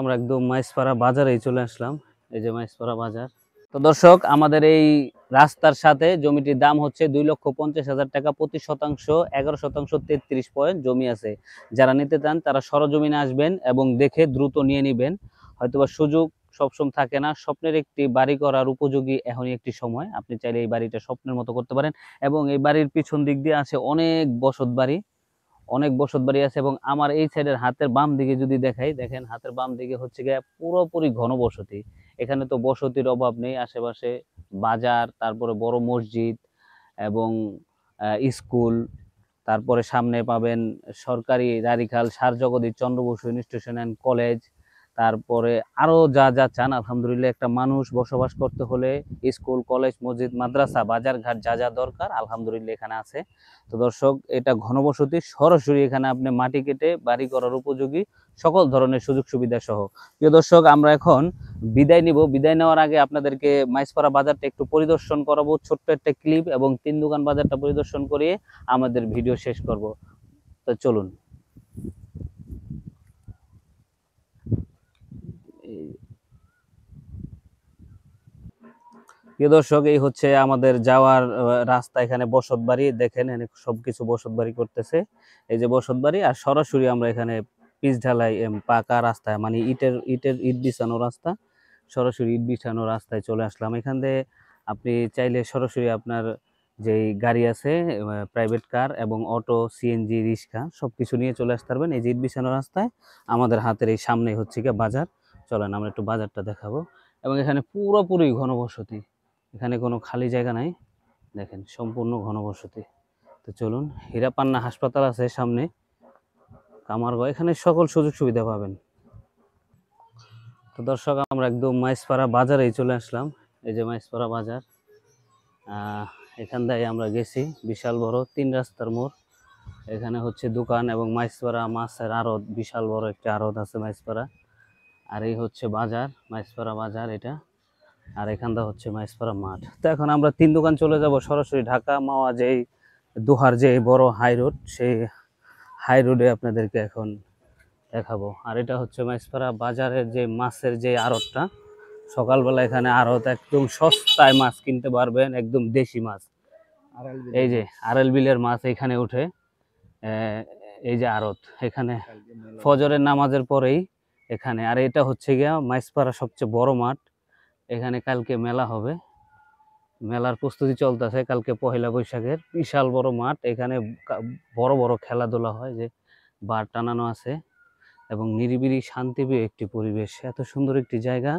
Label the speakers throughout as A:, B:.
A: আমরা একদম মাইসপাড়া বাজারেই চলে আসলাম। এই যে মাইসপাড়া বাজার। তো দর্শক, আমাদের এই রাস্তার সাথে জমিটির দাম হচ্ছে 2,50,000 টাকা প্রতি শতাংশ। 11% 33 পয়েন্ট জমি আছে। যারা নিতে চান তারা সরজমিনে আসবেন এবং দেখে দ্রুত নিয়ে নেবেন। হয়তোবা সুযোগ সবসময় থাকে না। স্বপ্নের একটি বাড়ি করার উপযোগী এখনই একটি সময়। আপনি চাইলে এই বাড়িটা স্বপ্নের মতো করতে পারেন। এবং এই বাড়ির পিছন দিক দিয়ে আছে অনেক বসত বাড়ি আছে। এবং আমার এই সাইডের হাতের বাম দিকে যদি দেখাই, দেখেন হাতের বাম দিকে হচ্ছে গিয়ে পুরোপুরি ঘনবসতি। এখানে তো বসতির অভাব নেই। আশেপাশে বাজার, তারপরে বড় মসজিদ এবং স্কুল, তারপরে সামনে পাবেন সরকারি রারিখাল সার Jagadish Chandra Basu institution and college. তারপরে আরো যা যা চান, আলহামদুলিল্লাহ একটা মানুষ বসবাস করতে হলে স্কুল, কলেজ, মসজিদ, মাদ্রাসা, বাজার ঘাট যা যা দরকার আলহামদুলিল্লাহ এখানে আছে। তো দর্শক, এটা ঘনবসতি। সরাসরি এখানে আপনি মাটি কেটে বাড়ি করার উপযোগী সকল ধরনের সুযোগ সুবিধা সহ। প্রিয় দর্শক, আমরা এখন বিদায় নিব। বিদায় নেওয়ার আগে আপনাদেরকে মাইসপাড়া বাজারটা একটু পরিদর্শন করাবো, ছোট্ট একটা ক্লিপ, এবং তিন দোকান বাজারটা পরিদর্শন করিয়ে আমাদের ভিডিও শেষ করব। তো চলুন। প্রিয় দর্শক, এই হচ্ছে আমাদের যাওয়ার রাস্তা। এখানে বসত বাড়ি দেখেন, এখানে সবকিছু বসত বাড়ি করতেছে। এই যে বসত বাড়ি, আর সরাসরি আমরা এখানে পিচ ঢালাই পাকা রাস্তায়, মানে ইট বিছানো রাস্তা, সরাসরি ইট বিছানো রাস্তায় চলে আসলাম। এখান থেকে আপনি চাইলে সরাসরি আপনার যেই গাড়ি আছে, প্রাইভেট কার এবং অটো, সিএনজি, রিক্সা সবকিছু নিয়ে চলে আসতে পারবেন এই যে ইট বিছানো রাস্তায়। আমাদের হাতের এই সামনে হচ্ছে গিয়ে বাজার। চলেন আমরা একটু বাজারটা দেখাবো। এবং এখানে পুরোপুরি ঘনবসতি, এখানে কোনো খালি জায়গা নাই। দেখেন সম্পূর্ণ ঘনবসতি। তো চলুন, হীরাপান্না হাসপাতাল আছে সামনে, কামারগঞ্জ, এখানে সকল সুযোগ সুবিধা পাবেন। তো দর্শক, আমরা একদম মাইসপাড়া বাজারেই চলে আসলাম। এই যে মাইসপাড়া বাজার। এখান থেকে আমরা গেছি, বিশাল বড় 3 রাস্তার মোড়। এখানে হচ্ছে দোকান এবং মাইসপাড়া মাছের আড়ত, বিশাল বড় একটা আড়ত আছে মাইসপাড়া। আর এই হচ্ছে বাজার, মাইসপাড়া বাজার এটা। আর এখানটা হচ্ছে মাইসপাড়া মাঠ। তো এখন আমরা 3 দোকান চলে যাব সরাসরি ঢাকা মাওয়া, যেই দোহার যে বড় হাই রোড, সেই হাই রোডে আপনাদেরকে এখন দেখাবো। আর এটা হচ্ছে মাইসপাড়া বাজারের যে মাছের যে আড়তটা। সকালবেলা এখানে আড়ত, একদম সস্তায় মাছ কিনতে পারবেন, একদম দেশি মাছ। এই যে আরএল বিলের মাছ এখানে উঠে। এই যে আড়ত, এখানে ফজরের নামাজের পরেই এখানে। আর এটা হচ্ছে গিয়া মাইসপাড়া সবচেয়ে বড় মাঠ। এখানে কালকে মেলা হবে, মেলার প্রস্তুতি চলতেছে। কালকে পহেলা বৈশাখের বিশাল বড় মাঠ। এখানে বড় বড় খেলাধুলা হয়, যে বার টানানো আছে, এবং নিরিবিলি শান্তিপ্রিয় একটি পরিবেশ। এত সুন্দর একটি জায়গা,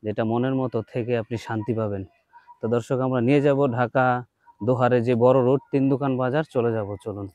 A: যেটা মনের মতো থেকে আপনি শান্তি পাবেন। তো দর্শক, আমরা নিয়ে যাব ঢাকা দোহারে যে বড় রোড 3 দোকান বাজার, চলে যাব, চলুন।